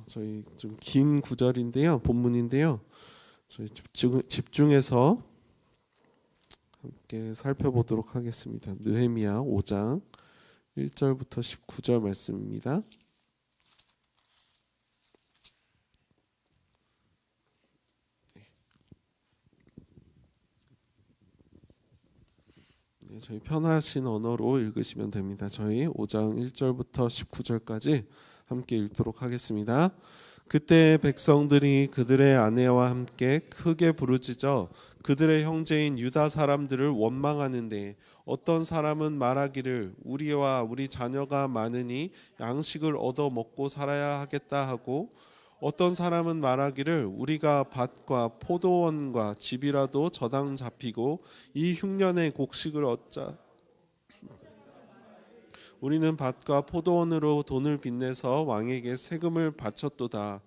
저희 좀 긴 구절인데요, 본문인데요. 저희 집중해서 함께 살펴보도록 하겠습니다. 느헤미야 5장 1절부터 19절 말씀입니다. 네, 저희 편하신 언어로 읽으시면 됩니다. 저희 5장 1절부터 19절까지 함께 읽도록 하겠습니다. 그때 백성들이 그들의 아내와 함께 크게 부르짖어 그들의 형제인 유다 사람들을 원망하는데, 어떤 사람은 말하기를 우리와 우리 자녀가 많으니 양식을 얻어 먹고 살아야 하겠다 하고, 어떤 사람은 말하기를 우리가 밭과 포도원과 집이라도 저당 잡히고 이 흉년의 곡식을 얻자. 우리는 밭과 포도원으로 돈을 빚내서 왕에게 세금을 바쳤도다.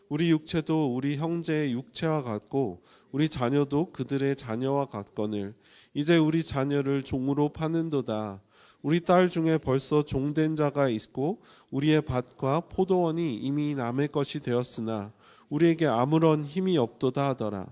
우리 육체도 우리 형제의 육체와 같고 우리 자녀도 그들의 자녀와 같거늘 이제 우리 자녀를 종으로 파는도다. 우리 딸 중에 벌써 종된 자가 있고 우리의 밭과 포도원이 이미 남의 것이 되었으나 우리에게 아무런 힘이 없도다 하더라.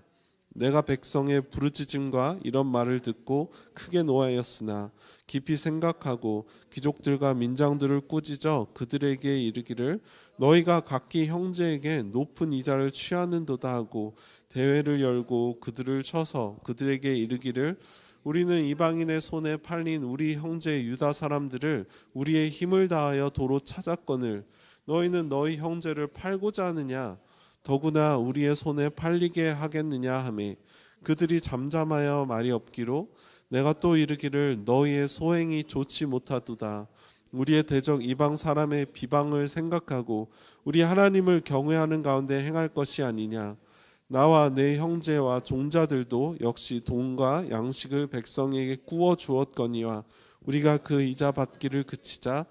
내가 백성의 부르짖음과 이런 말을 듣고 크게 노하였으나 깊이 생각하고 귀족들과 민장들을 꾸짖어 그들에게 이르기를 너희가 각기 형제에게 높은 이자를 취하는도다 하고, 대회를 열고 그들을 쳐서 그들에게 이르기를 우리는 이방인의 손에 팔린 우리 형제 유다 사람들을 우리의 힘을 다하여 도로 찾았거늘 너희는 너희 형제를 팔고자 하느냐? 더구나 우리의 손에 팔리게 하겠느냐 하매, 그들이 잠잠하여 말이 없기로 내가 또 이르기를 너희의 소행이 좋지 못하도다. 우리의 대적 이방 사람의 비방을 생각하고 우리 하나님을 경외하는 가운데 행할 것이 아니냐. 나와 내 형제와 종자들도 역시 돈과 양식을 백성에게 구워 주었거니와 우리가 그 이자 받기를 그치자.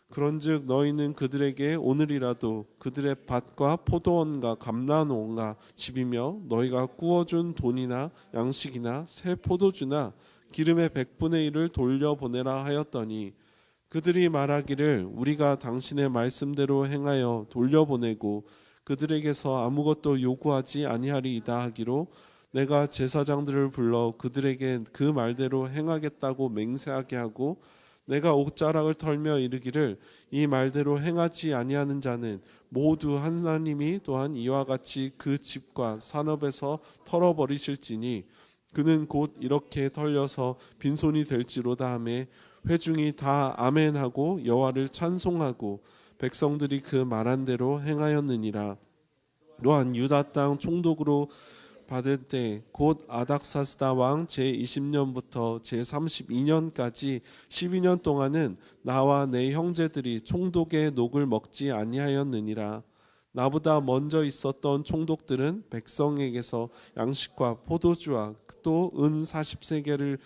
그런즉 너희는 그들에게 오늘이라도 그들의 밭과 포도원과 감람원과 집이며 너희가 구워준 돈이나 양식이나 새 포도주나 기름의 100분의 1을 돌려보내라 하였더니, 그들이 말하기를 우리가 당신의 말씀대로 행하여 돌려보내고 그들에게서 아무것도 요구하지 아니하리이다 하기로, 내가 제사장들을 불러 그들에게 그 말대로 행하겠다고 맹세하게 하고, 내가 옷자락을 털며 이르기를 이 말대로 행하지 아니하는 자는 모두 하나님이 또한 이와 같이 그 집과 산업에서 털어버리실지니 그는 곧 이렇게 털려서 빈손이 될지로다 하매, 회중이 다 아멘하고 여호와를 찬송하고 백성들이 그 말한 대로 행하였느니라. 또한 유다 땅 총독으로 받을 때 곧 아닥사스다 왕 제20년부터 제32년까지 12년 동안은 나와 내 형제들이 총독의 녹을 먹지 아니하였느니라. 나보다 먼저 있었던 총독들은 백성에게서 양식과 포도주와 또 은 40세겔을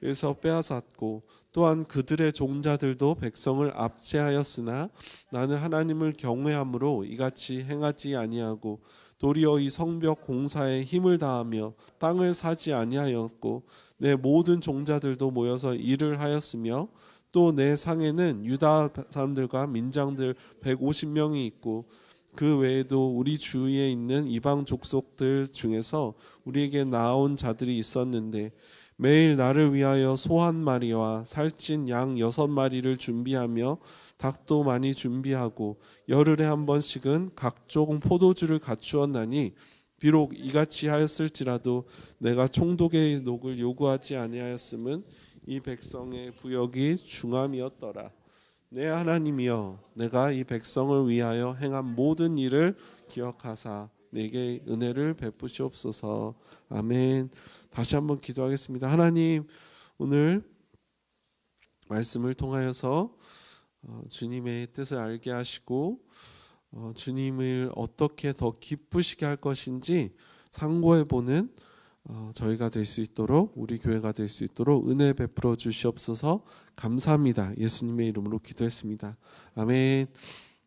에서 빼앗았고, 또한 그들의 종자들도 백성을 압제하였으나 나는 하나님을 경외함으로 이같이 행하지 아니하고 도리어 이 성벽 공사에 힘을 다하며 땅을 사지 아니하였고, 내 모든 종자들도 모여서 일을 하였으며, 또 내 상에는 유다 사람들과 민장들 150명이 있고 그 외에도 우리 주위에 있는 이방 족속들 중에서 우리에게 나온 자들이 있었는데, 매일 나를 위하여 소 한 마리와 살찐 양 6마리를 준비하며 닭도 많이 준비하고 열흘에 한 번씩은 각종 포도주를 갖추었나니, 비록 이같이 하였을지라도 내가 총독의 녹을 요구하지 아니하였음은 이 백성의 부역이 중함이었더라. 내 하나님이여, 내가 이 백성을 위하여 행한 모든 일을 기억하사 내게 은혜를 베푸시옵소서. 아멘. 다시 한번 기도하겠습니다. 하나님, 오늘 말씀을 통하여서 주님의 뜻을 알게 하시고 주님을 어떻게 더 기쁘시게 할 것인지 상고해보는 저희가 될 수 있도록, 우리 교회가 될 수 있도록 은혜 베풀어 주시옵소서. 감사합니다. 예수님의 이름으로 기도했습니다. 아멘.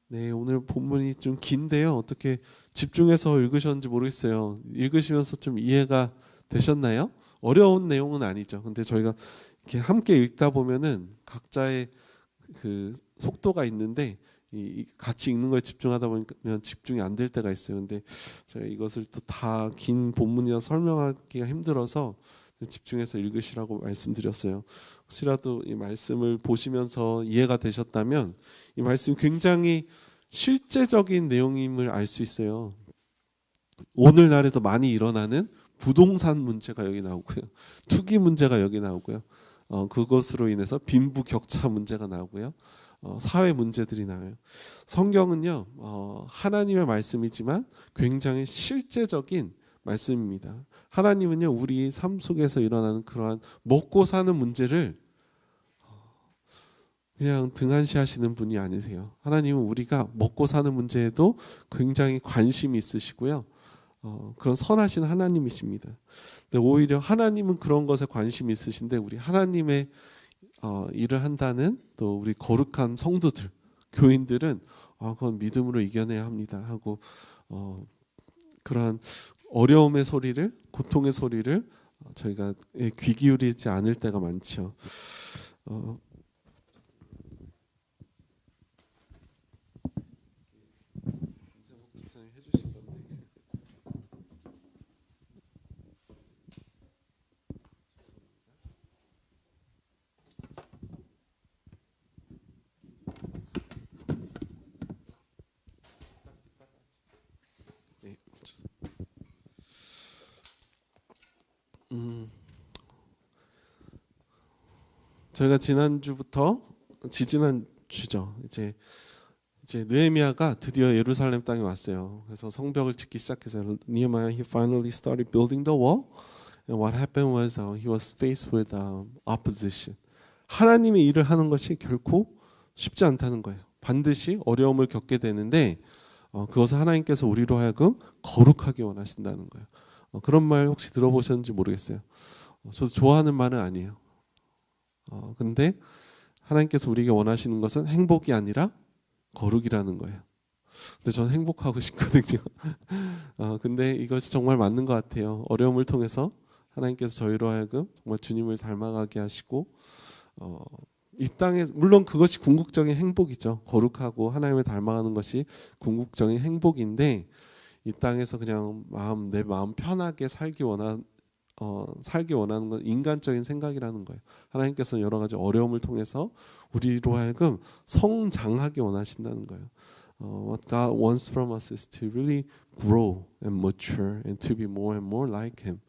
네, 오늘 본문이 좀 긴데요. 어떻게 집중해서 읽으셨는지 모르겠어요. 읽으시면서 좀 이해가 되셨나요? 어려운 내용은 아니죠. 근데 저희가 이렇게 함께 읽다 보면은 각자의 그 속도가 있는데 같이 읽는 거에 집중하다 보면 집중이 안 될 때가 있어요. 근데 제가 이것을 또 다 긴 본문이라 설명하기가 힘들어서 집중해서 읽으시라고 말씀드렸어요. 혹시라도 이 말씀을 보시면서 이해가 되셨다면 이 말씀이 굉장히 실제적인 내용임을 알 수 있어요. 오늘날에도 많이 일어나는 부동산 문제가 여기 나오고요. 투기 문제가 여기 나오고요. 그것으로 인해서 빈부격차 문제가 나오고요. 사회 문제들이 나와요. 성경은요, 하나님의 말씀이지만 굉장히 실제적인 말씀입니다. 하나님은요, 우리 삶 속에서 일어나는 그러한 먹고 사는 문제를 그냥 등한시하시는 분이 아니세요. 하나님은 우리가 먹고 사는 문제에도 굉장히 관심이 있으시고요. 그런 선하신 하나님이십니다. 근데 오히려 하나님은 그런 것에 관심이 있으신데 우리 하나님의 일을 한다는 또 우리 거룩한 성도들, 교인들은 그건 믿음으로 이겨내야 합니다 하고 그러한 어려움의 소리를, 고통의 소리를 저희가 귀 기울이지 않을 때가 많죠. 저희가 지난주부터 지지난주죠. 이제 느헤미야가 드디어 예루살렘 땅에 왔어요. 그래서 성벽을 짓기 시작했어요. Nehemiah he finally started building the wall. And what happened was he was faced with opposition. 하나님의 일을 하는 것이 결코 쉽지 않다는 거예요. 반드시 어려움을 겪게 되는데 그것을 하나님께서 우리로 하여금 거룩하게 원하신다는 거예요. 그런 말 혹시 들어보셨는지 모르겠어요. 저도 좋아하는 말은 아니에요. 근데 하나님께서 우리에게 원하시는 것은 행복이 아니라 거룩이라는 거예요. 근데 저는 행복하고 싶거든요. 근데 이것이 정말 맞는 것 같아요. 어려움을 통해서 하나님께서 저희로 하여금 정말 주님을 닮아가게 하시고 이 땅에 물론 그것이 궁극적인 행복이죠. 거룩하고 하나님을 닮아가는 것이 궁극적인 행복인데 이 땅에서 그냥 내 마음 편하게 살기 원하는 건 인간적인 생각이라는 거예요. 하나님께서는 여러 가지 어려움을 통해서 우리로 하여금 성장하기 원하신다는 거예요. What God wants from us is to really grow and mature and to be more and more like Him.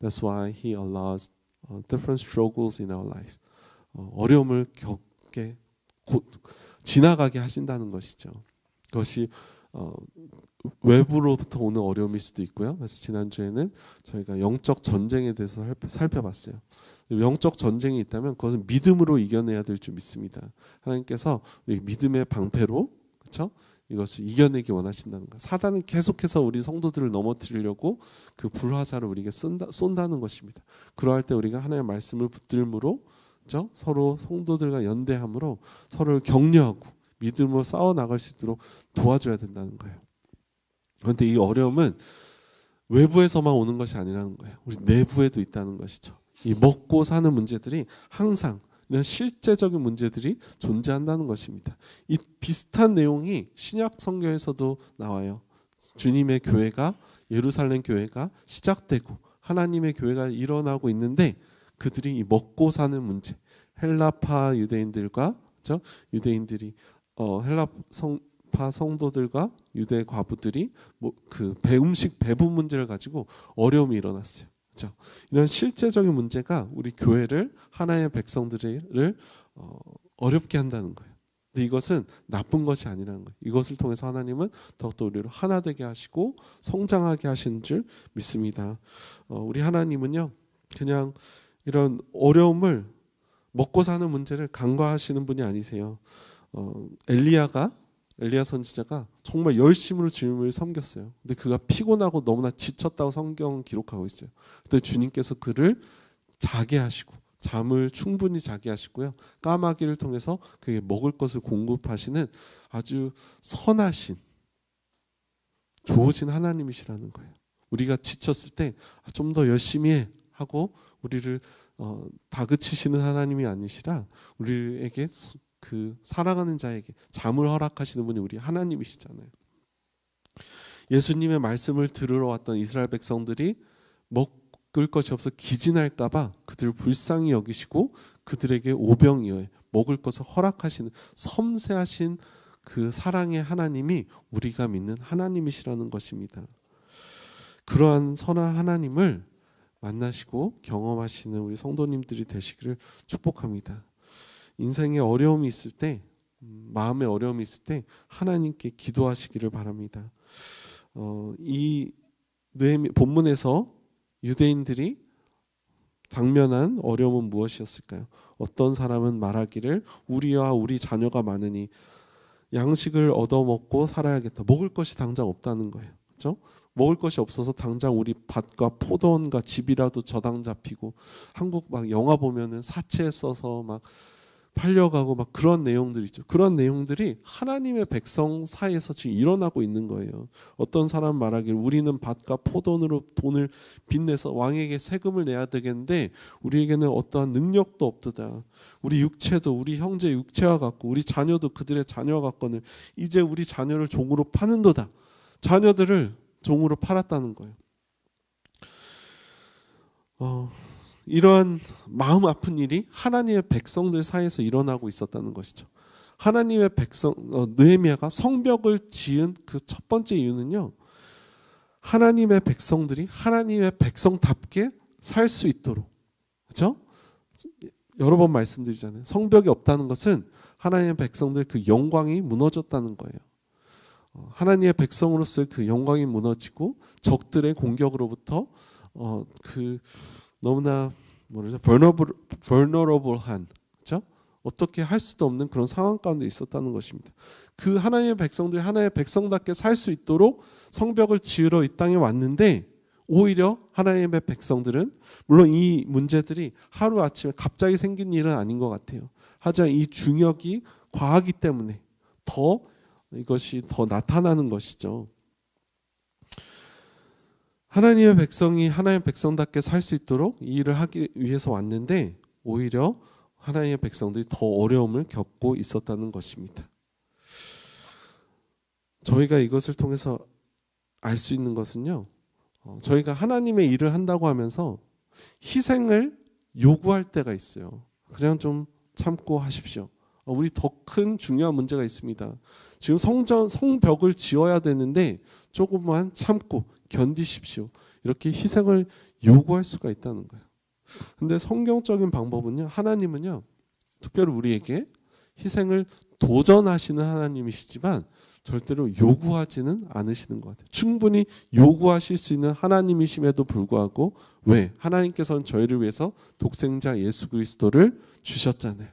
That's why He allows different struggles in our lives. 어려움을 지나가게 하신다는 것이죠. 그것이 외부로부터 오는 어려움일 수도 있고요. 그래서 지난주에는 저희가 영적 전쟁에 대해서 살펴봤어요. 영적 전쟁이 있다면 그것은 믿음으로 이겨내야 될 줄 믿습니다. 하나님께서 우리 믿음의 방패로 그렇죠? 이것을 이겨내기 원하신다는 것. 사단은 계속해서 우리 성도들을 넘어뜨리려고 그 불화살을 우리에게 쏜다는 것입니다. 그러할 때 우리가 하나님의 말씀을 붙들므로 그렇죠? 서로 성도들과 연대함으로 서로를 격려하고 믿음으로 싸워 나갈 수 있도록 도와줘야 된다는 거예요. 그런데 이 어려움은 외부에서만 오는 것이 아니라는 거예요. 우리 내부에도 있다는 것이죠. 이 먹고 사는 문제들이 항상 이런 실제적인 문제들이 존재한다는 것입니다. 이 비슷한 내용이 신약 성경에서도 나와요. 주님의 교회가 예루살렘 교회가 시작되고 하나님의 교회가 일어나고 있는데 그들이 이 먹고 사는 문제, 헬라파 유대인들과 그렇죠? 유대인들이 헬라파 성도들과 유대 과부들이 그 음식 배분 문제를 가지고 어려움이 일어났어요. 그렇죠? 이런 실제적인 문제가 우리 교회를 하나님의 백성들을 어렵게 한다는 거예요. 근데 이것은 나쁜 것이 아니라는 거예요. 이것을 통해서 하나님은 더욱더 우리를 하나 되게 하시고 성장하게 하시는 줄 믿습니다. 우리 하나님은요, 그냥 이런 어려움을 먹고 사는 문제를 간과하시는 분이 아니세요. 엘리야 선지자가 정말 열심으로 주님을 섬겼어요. 근데 그가 피곤하고 너무나 지쳤다고 성경은 기록하고 있어요. 그때 주님께서 그를 자게 하시고 잠을 충분히 자게 하시고요. 까마귀를 통해서 그에게 먹을 것을 공급하시는 아주 선하신 좋으신 하나님이시라는 거예요. 우리가 지쳤을 때 좀 더 열심히 해 하고 우리를 다그치시는 하나님이 아니시라 우리에게 그 사랑하는 자에게 잠을 허락하시는 분이 우리 하나님이시잖아요. 예수님의 말씀을 들으러 왔던 이스라엘 백성들이 먹을 것이 없어 기진할까 봐 그들을 불쌍히 여기시고 그들에게 오병이어에 먹을 것을 허락하시는 섬세하신 그 사랑의 하나님이 우리가 믿는 하나님이시라는 것입니다. 그러한 선한 하나님을 만나시고 경험하시는 우리 성도님들이 되시기를 축복합니다. 인생에 어려움이 있을 때, 마음에 어려움이 있을 때 하나님께 기도하시기를 바랍니다. 이 본문에서 유대인들이 당면한 어려움은 무엇이었을까요? 어떤 사람은 말하기를 우리와 우리 자녀가 많으니 양식을 얻어먹고 살아야겠다. 먹을 것이 당장 없다는 거예요. 그렇죠? 먹을 것이 없어서 당장 우리 밭과 포도원과 집이라도 저당 잡히고, 한국 막 영화 보면은 사채 써서 막 팔려가고 막 그런 내용들 있죠. 그런 내용들이 하나님의 백성 사이에서 지금 일어나고 있는 거예요. 어떤 사람 말하기를 우리는 밭과 포도원으로 돈을 빚내서 왕에게 세금을 내야 되겠는데 우리에게는 어떠한 능력도 없도다. 우리 육체도 우리 형제 육체와 같고 우리 자녀도 그들의 자녀와 같거늘 이제 우리 자녀를 종으로 파는도다. 자녀들을 종으로 팔았다는 거예요. 이러한 마음 아픈 일이 하나님의 백성들 사이에서 일어나고 있었다는 것이죠. 하나님의 백성 느헤미야가 성벽을 지은 그 첫 번째 이유는요. 하나님의 백성들이 하나님의 백성답게 살 수 있도록, 그렇죠? 여러 번 말씀드리잖아요. 성벽이 없다는 것은 하나님의 백성들 그 영광이 무너졌다는 거예요. 하나님의 백성으로서의 그 영광이 무너지고 적들의 공격으로부터 그 너무나 뭐라죠? vulnerable한, 그렇죠? 어떻게 할 수도 없는 그런 상황 가운데 있었다는 것입니다. 그 하나님의 백성들이 하나님의 백성답게 살 수 있도록 성벽을 지으러 이 땅에 왔는데 오히려 하나님의 백성들은 물론 이 문제들이 하루아침에 갑자기 생긴 일은 아닌 것 같아요. 하지만 이 중력이 과하기 때문에 이것이 더 나타나는 것이죠. 하나님의 백성이 하나님의 백성답게 살 수 있도록 이 일을 하기 위해서 왔는데 오히려 하나님의 백성들이 더 어려움을 겪고 있었다는 것입니다. 저희가 이것을 통해서 알 수 있는 것은요. 저희가 하나님의 일을 한다고 하면서 희생을 요구할 때가 있어요. 그냥 좀 참고 하십시오. 우리 더 큰 중요한 문제가 있습니다. 지금 성벽을 지어야 되는데 조금만 참고 견디십시오. 이렇게 희생을 요구할 수가 있다는 거예요. 근데 성경적인 방법은요. 하나님은요. 특별히 우리에게 희생을 도전하시는 하나님이시지만 절대로 요구하지는 않으시는 것 같아요. 충분히 요구하실 수 있는 하나님이심에도 불구하고 왜? 하나님께서는 저희를 위해서 독생자 예수 그리스도를 주셨잖아요.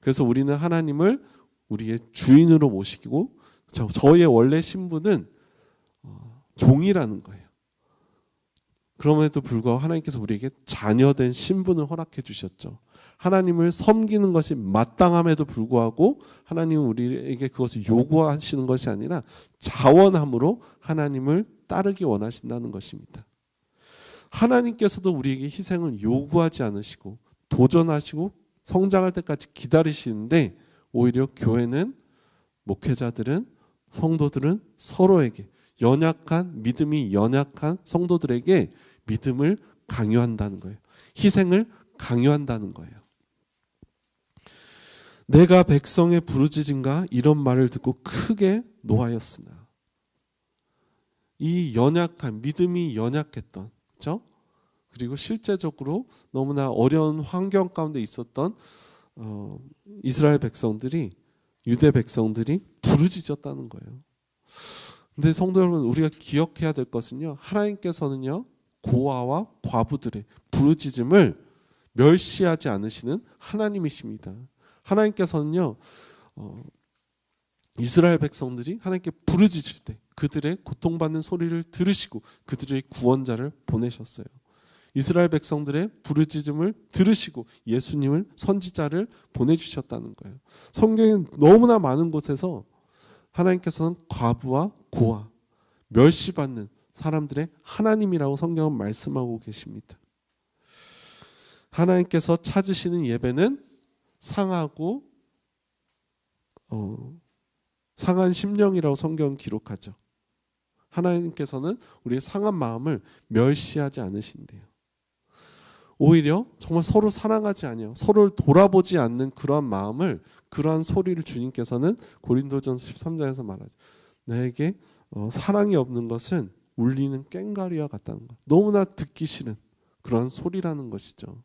그래서 우리는 하나님을 우리의 주인으로 모시고 저희의 원래 신분은 종이라는 거예요. 그럼에도 불구하고 하나님께서 우리에게 자녀된 신분을 허락해 주셨죠. 하나님을 섬기는 것이 마땅함에도 불구하고 하나님은 우리에게 그것을 요구하시는 것이 아니라 자원함으로 하나님을 따르기 원하신다는 것입니다. 하나님께서도 우리에게 희생을 요구하지 않으시고 도전하시고 성장할 때까지 기다리시는데 오히려 교회는 목회자들은 성도들은 서로에게 믿음이 연약한 성도들에게 믿음을 강요한다는 거예요. 희생을 강요한다는 거예요. 내가 백성의 부르짖음과 이런 말을 듣고 크게 노하였으나 이 믿음이 연약했던, 그렇죠? 그리고 실제적으로 너무나 어려운 환경 가운데 있었던 이스라엘 백성들이 유대 백성들이 부르짖었다는 거예요. 근데 성도 여러분 우리가 기억해야 될 것은요. 하나님께서는요. 고아와 과부들의 부르짖음을 멸시하지 않으시는 하나님이십니다. 하나님께서는요. 이스라엘 백성들이 하나님께 부르짖을 때 그들의 고통받는 소리를 들으시고 그들의 구원자를 보내셨어요. 이스라엘 백성들의 부르짖음을 들으시고 예수님을 선지자를 보내주셨다는 거예요. 성경에 너무나 많은 곳에서 하나님께서는 과부와 고아, 멸시받는 사람들의 하나님이라고 성경은 말씀하고 계십니다. 하나님께서 찾으시는 예배는 상하고 상한 심령이라고 성경은 기록하죠. 하나님께서는 우리의 상한 마음을 멸시하지 않으신대요. 오히려 정말 서로 사랑하지 아니요 서로를 돌아보지 않는 그러한 마음을, 그러한 소리를 주님께서는 고린도전서 13장에서 말하죠. 나에게 사랑이 없는 것은 울리는 꽹과리와 같다는 것. 너무나 듣기 싫은 그런 소리라는 것이죠.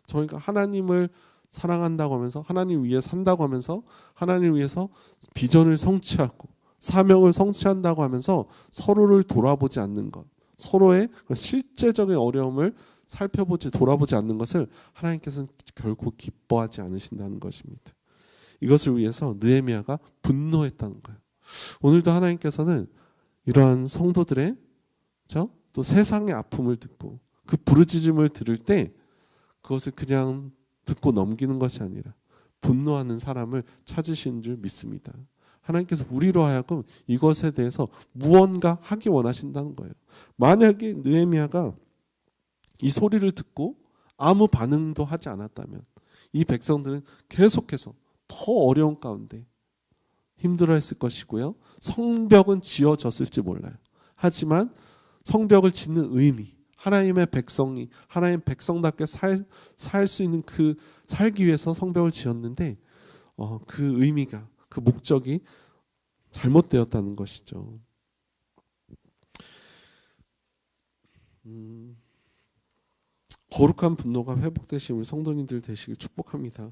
저희가 하나님을 사랑한다고 하면서, 하나님 위해 산다고 하면서, 하나님을 위해서 비전을 성취하고 사명을 성취한다고 하면서 서로를 돌아보지 않는 것, 서로의 실제적인 어려움을 살펴보지, 돌아보지 않는 것을 하나님께서는 결코 기뻐하지 않으신다는 것입니다. 이것을 위해서 느헤미야가 분노했다는 거예요. 오늘도 하나님께서는 이러한 성도들의 또 세상의 아픔을 듣고 그 부르짖음을 들을 때 그것을 그냥 듣고 넘기는 것이 아니라 분노하는 사람을 찾으시는 줄 믿습니다. 하나님께서 우리로 하여금 이것에 대해서 무언가 하기 원하신다는 거예요. 만약에 느헤미야가 이 소리를 듣고 아무 반응도 하지 않았다면 이 백성들은 계속해서 더 어려운 가운데 힘들어했을 것이고요. 성벽은 지어졌을지 몰라요. 하지만 성벽을 짓는 의미, 하나님의 백성이 하나님 백성답게 살 수 있는 그 살기 위해서 성벽을 지었는데 그 의미가, 그 목적이 잘못되었다는 것이죠. 거룩한 분노가 회복되신 우리 성도님들 되시길 축복합니다.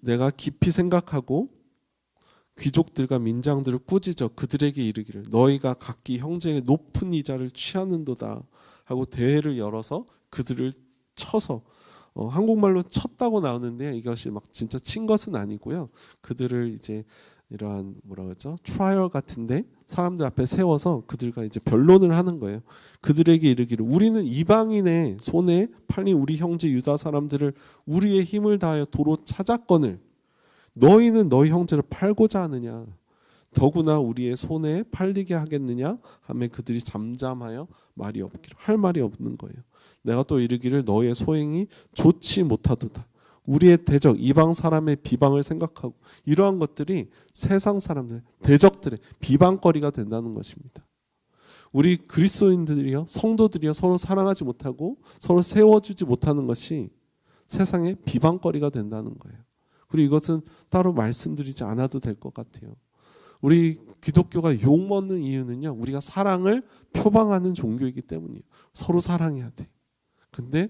내가 깊이 생각하고 귀족들과 민장들을 꾸짖어 그들에게 이르기를 너희가 각기 형제의 높은 이자를 취하는도다 하고 대회를 열어서 그들을 쳐서, 한국말로 쳤다고 나오는데 이것이 막 진짜 친 것은 아니고요. 그들을 이제 이러한 트라이얼 같은데 사람들 앞에 세워서 그들과 이제 변론을 하는 거예요. 그들에게 이르기를 우리는 이방인의 손에 팔린 우리 형제 유다 사람들을 우리의 힘을 다하여 도로 찾았거늘 너희는 너희 형제를 팔고자 하느냐, 더구나 우리의 손에 팔리게 하겠느냐 하며 그들이 잠잠하여 말이 없기를, 할 말이 없는 거예요. 내가 또 이르기를 너희의 소행이 좋지 못하도다. 우리의 대적 이방 사람의 비방을 생각하고 이러한 것들이 세상 사람들, 대적들의 비방거리가 된다는 것입니다. 우리 그리스도인들이요, 성도들이요, 서로 사랑하지 못하고 서로 세워주지 못하는 것이 세상의 비방거리가 된다는 거예요. 그리고 이것은 따로 말씀드리지 않아도 될 것 같아요. 우리 기독교가 욕먹는 이유는요, 우리가 사랑을 표방하는 종교이기 때문이에요. 서로 사랑해야 돼. 근데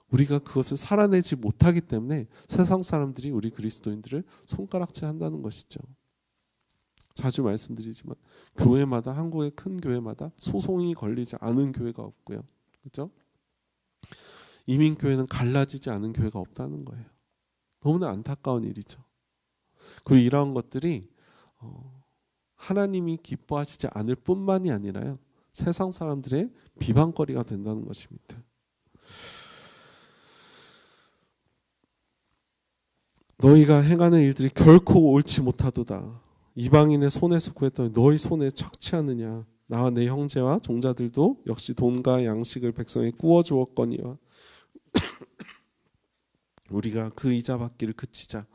우리가 그것을 살아내지 못하기 때문에 세상 사람들이 우리 그리스도인들을 손가락질 한다는 것이죠. 자주 말씀드리지만 교회마다, 한국의 큰 교회마다 소송이 걸리지 않은 교회가 없고요. 그렇죠? 이민교회는 갈라지지 않은 교회가 없다는 거예요. 너무나 안타까운 일이죠. 그리고 이러한 것들이 하나님이 기뻐하시지 않을 뿐만이 아니라요, 세상 사람들의 비방거리가 된다는 것입니다. 너희가 행하는 일들이 결코 옳지 못하도다. 이방인의 손에서 구했더니 너희 손에 착취하느냐. 나와 내 형제와 종자들도 역시 돈과 양식을 백성에 구워 주었거니와 우리가 그 이자 받기를 그치자.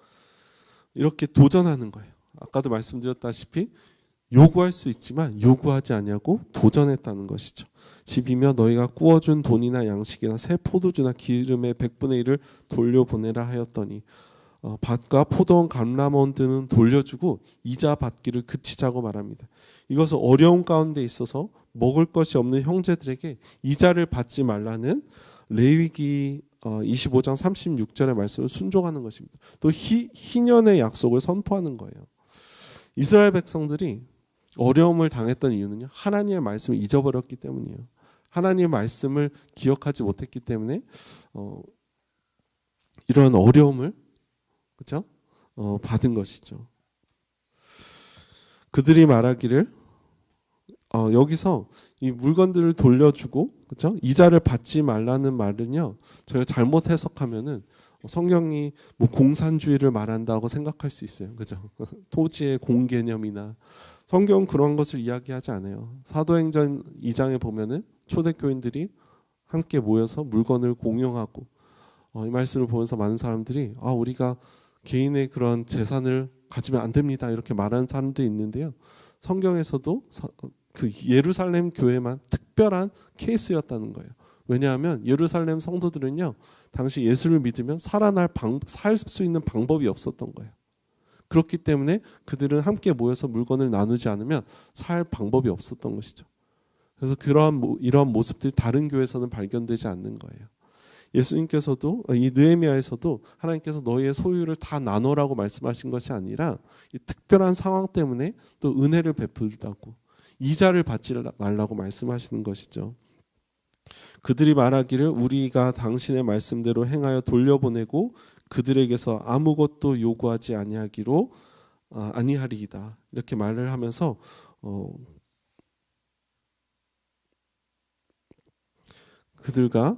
이렇게 도전하는 거예요. 아까도 말씀드렸다시피 요구할 수 있지만 요구하지 아니하고 도전했다는 것이죠. 집이며 너희가 구워준 돈이나 양식이나 새 포도주나 기름의 100분의 1을 돌려보내라 하였더니 밭과 포도원 감람원 등은 돌려주고 이자 받기를 그치자고 말합니다. 이것은 어려운 가운데 있어서 먹을 것이 없는 형제들에게 이자를 받지 말라는 레위기 25장 36절의 말씀을 순종하는 것입니다. 또 희년의 약속을 선포하는 거예요. 이스라엘 백성들이 어려움을 당했던 이유는요, 하나님의 말씀을 잊어버렸기 때문이에요. 하나님의 말씀을 기억하지 못했기 때문에 이러한 어려움을, 그렇죠? 받은 것이죠. 그들이 말하기를 여기서 이 물건들을 돌려주고, 그렇죠? 이자를 받지 말라는 말은요, 저희가 잘못 해석하면은 성경이 뭐 공산주의를 말한다고 생각할 수 있어요. 그죠? 토지의 공개념이나 성경은 그런 것을 이야기하지 않아요. 사도행전 2장에 보면은 초대교인들이 함께 모여서 물건을 공용하고 이 말씀을 보면서 많은 사람들이 우리가 개인의 그런 재산을 가지면 안 됩니다. 이렇게 말하는 사람도 있는데요. 성경에서도 그 예루살렘 교회만 특별한 케이스였다는 거예요. 왜냐하면 예루살렘 성도들은요, 당시 예수를 믿으면 살 수 있는 방법이 없었던 거예요. 그렇기 때문에 그들은 함께 모여서 물건을 나누지 않으면 살 방법이 없었던 것이죠. 그래서 이러한 모습들이 다른 교회에서는 발견되지 않는 거예요. 예수님께서도 이 느헤미야에서도 하나님께서 너희의 소유를 다 나눠라고 말씀하신 것이 아니라 이 특별한 상황 때문에 또 은혜를 베풀다고 이자를 받지 말라고 말씀하시는 것이죠. 그들이 말하기를 우리가 당신의 말씀대로 행하여 돌려보내고 그들에게서 아무것도 요구하지 아니하리이다. 이렇게 말을 하면서 그들과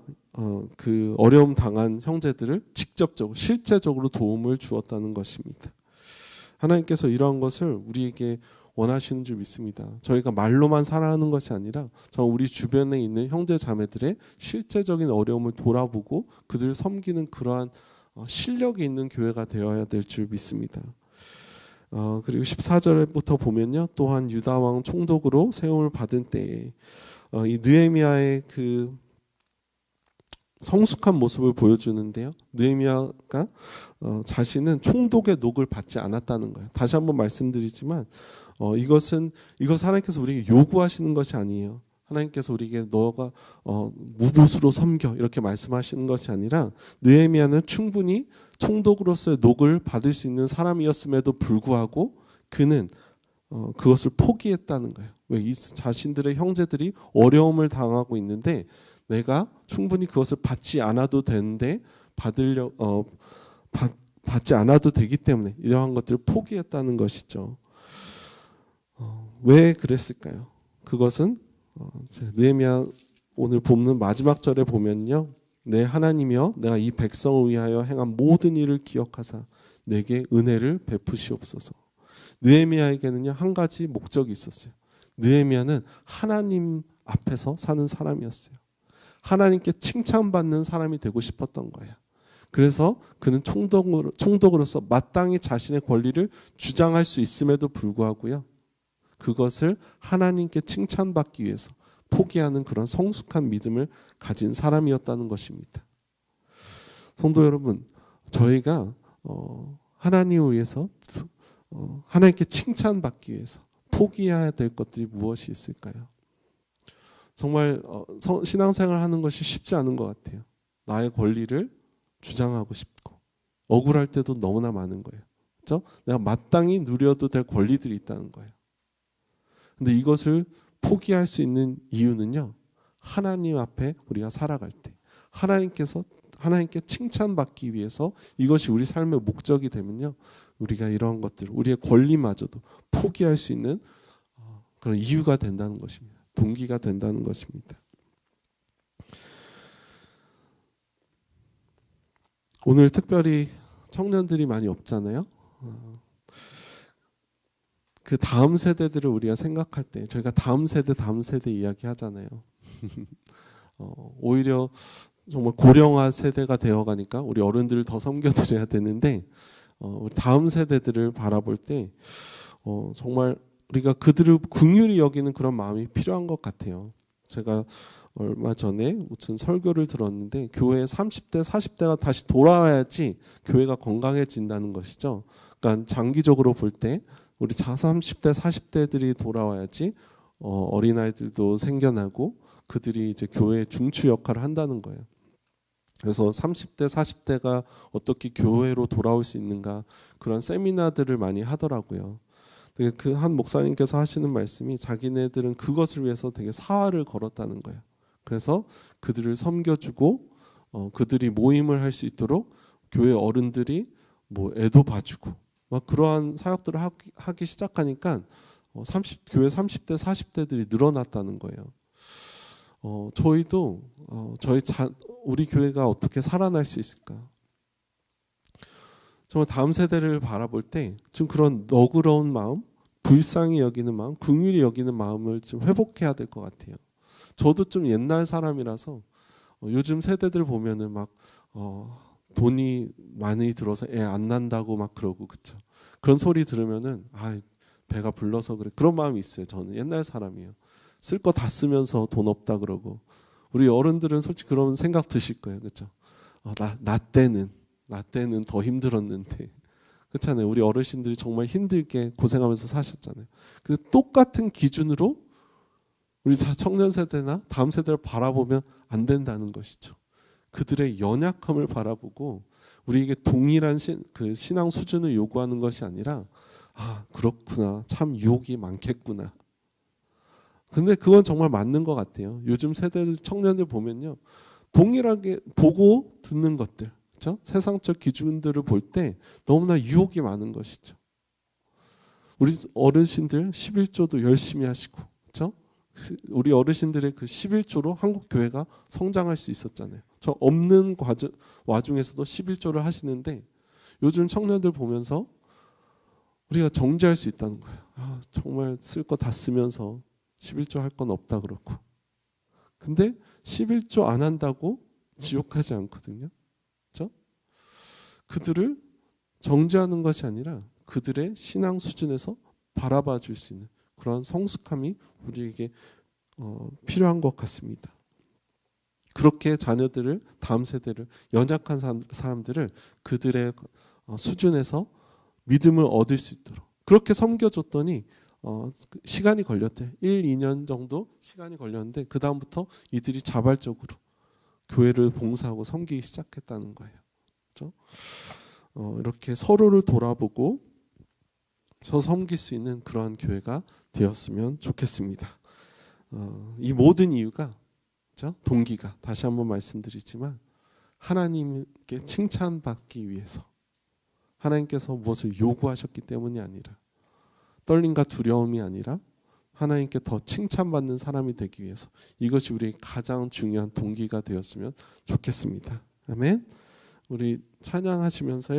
그 어려움 당한 형제들을 직접적으로 실제적으로 도움을 주었다는 것입니다. 하나님께서 이러한 것을 우리에게 원하시는 줄 믿습니다. 저희가 말로만 살아가는 것이 아니라 우리 주변에 있는 형제 자매들의 실제적인 어려움을 돌아보고 그들을 섬기는 그러한 실력이 있는 교회가 되어야 될 줄 믿습니다. 그리고 14절부터 보면요, 또한 유다 왕 총독으로 세움을 받은 때에 이 느헤미야의 그 성숙한 모습을 보여주는데요. 느헤미야가 자신은 총독의 녹을 받지 않았다는 거예요. 다시 한번 말씀드리지만 이것은 하나님께서 우리에게 요구하시는 것이 아니에요. 하나님께서 우리에게 너가 무보수로 섬겨 이렇게 말씀하시는 것이 아니라 느헤미야는 충분히 총독으로서의 녹을 받을 수 있는 사람이었음에도 불구하고 그는 그것을 포기했다는 거예요. 왜? 이 자신들의 형제들이 어려움을 당하고 있는데 내가 충분히 그것을 받지 않아도 되는데 받지 않아도 되기 때문에 이러한 것들을 포기했다는 것이죠. 왜 그랬을까요? 그것은 느헤미야 오늘 본문 마지막 절에 보면요, 내 하나님이여 내가 이 백성을 위하여 행한 모든 일을 기억하사 내게 은혜를 베푸시옵소서. 느헤미야에게는요 한 가지 목적이 있었어요. 느헤미야는 하나님 앞에서 사는 사람이었어요. 하나님께 칭찬받는 사람이 되고 싶었던 거예요. 그래서 그는 총독으로서 마땅히 자신의 권리를 주장할 수 있음에도 불구하고요, 그것을 하나님께 칭찬받기 위해서 포기하는 그런 성숙한 믿음을 가진 사람이었다는 것입니다. 성도 여러분, 저희가 하나님을 위해서 하나님께 칭찬받기 위해서 포기해야 될 것들이 무엇이 있을까요? 정말 신앙생활 하는 것이 쉽지 않은 것 같아요. 나의 권리를 주장하고 싶고 억울할 때도 너무나 많은 거예요. 그렇죠? 내가 마땅히 누려도 될 권리들이 있다는 거예요. 근데 이것을 포기할 수 있는 이유는요, 하나님 앞에 우리가 살아갈 때 하나님께 칭찬받기 위해서 이것이 우리 삶의 목적이 되면요, 우리가 이러한 것들, 우리의 권리마저도 포기할 수 있는 그런 이유가 된다는 것입니다. 동기가 된다는 것입니다. 오늘 특별히 청년들이 많이 없잖아요. 그 다음 세대들을 우리가 생각할 때 저희가 다음 세대 이야기 하잖아요. 오히려 정말 고령화 세대가 되어가니까 우리 어른들을 더 섬겨드려야 되는데 우리 다음 세대들을 바라볼 때 정말 우리가 그들을 긍휼히 여기는 그런 마음이 필요한 것 같아요. 제가 얼마 전에 무슨 설교를 들었는데 교회 30대, 40대가 다시 돌아와야지 교회가 건강해진다는 것이죠. 그러니까 장기적으로 볼 때 우리 30대, 40대들이 돌아와야지 어린아이들도 생겨나고 그들이 이제 교회의 중추 역할을 한다는 거예요. 그래서 30대, 40대가 어떻게 교회로 돌아올 수 있는가 그런 세미나들을 많이 하더라고요. 그 한 목사님께서 하시는 말씀이 자기네들은 그것을 위해서 되게 사활을 걸었다는 거예요. 그래서 그들을 섬겨주고 그들이 모임을 할 수 있도록 교회 어른들이 뭐 애도 봐주고 막 그러한 사역들을 하기 시작하니까 교회 30대, 40대들이 늘어났다는 거예요. 저희도 우리 교회가 어떻게 살아날 수 있을까? 정말 다음 세대를 바라볼 때 좀 그런 너그러운 마음, 불쌍히 여기는 마음, 긍휼히 여기는 마음을 좀 회복해야 될 것 같아요. 저도 좀 옛날 사람이라서 요즘 세대들 보면은 막 돈이 많이 들어서 애 안 난다고 막 그러고, 그쵸? 그런 소리 들으면은 배가 불러서 그래. 그런 마음이 있어요. 저는 옛날 사람이에요. 쓸 거 다 쓰면서 돈 없다 그러고. 우리 어른들은 솔직히 그런 생각 드실 거예요, 그렇죠? 나 때는 더 힘들었는데, 그렇잖아요. 우리 어르신들이 정말 힘들게 고생하면서 사셨잖아요. 그 똑같은 기준으로 우리 청년 세대나 다음 세대를 바라보면 안 된다는 것이죠. 그들의 연약함을 바라보고 우리에게 동일한 그 신앙 수준을 요구하는 것이 아니라 그렇구나, 참 유혹이 많겠구나. 근데 그건 정말 맞는 것 같아요. 요즘 세대들 청년들 보면요, 동일하게 보고 듣는 것들, 그렇죠? 세상적 기준들을 볼 때 너무나 유혹이 많은 것이죠. 우리 어르신들 11조도 열심히 하시고, 그렇죠? 우리 어르신들의 그 11조로 한국 교회가 성장할 수 있었잖아요. 저 없는 와중에서도 11조를 하시는데 요즘 청년들 보면서 우리가 정죄할 수 있다는 거예요. 정말 쓸 거 다 쓰면서 11조 할 건 없다 그러고. 근데 11조 안 한다고 지옥하지 않거든요. 그렇죠? 그들을 정죄하는 것이 아니라 그들의 신앙 수준에서 바라봐 줄 수 있는 그런 성숙함이 우리에게 필요한 것 같습니다. 그렇게 자녀들을, 다음 세대를, 연약한 사람들을 그들의 수준에서 믿음을 얻을 수 있도록 그렇게 섬겨줬더니 시간이 걸렸대요. 1, 2년 정도 시간이 걸렸는데 그 다음부터 이들이 자발적으로 교회를 봉사하고 섬기기 시작했다는 거예요. 그렇죠? 이렇게 서로를 돌아보고 섬길 수 있는 그러한 교회가 되었으면 좋겠습니다. 이 모든 이유가, 그렇죠? 동기가, 다시 한번 말씀드리지만 하나님께 칭찬받기 위해서, 하나님께서 무엇을 요구하셨기 때문이 아니라, 떨림과 두려움이 아니라 하나님께 더 칭찬받는 사람이 되기 위해서, 이것이 우리의 가장 중요한 동기가 되었으면 좋겠습니다. 아멘. 우리 찬양하시면서요.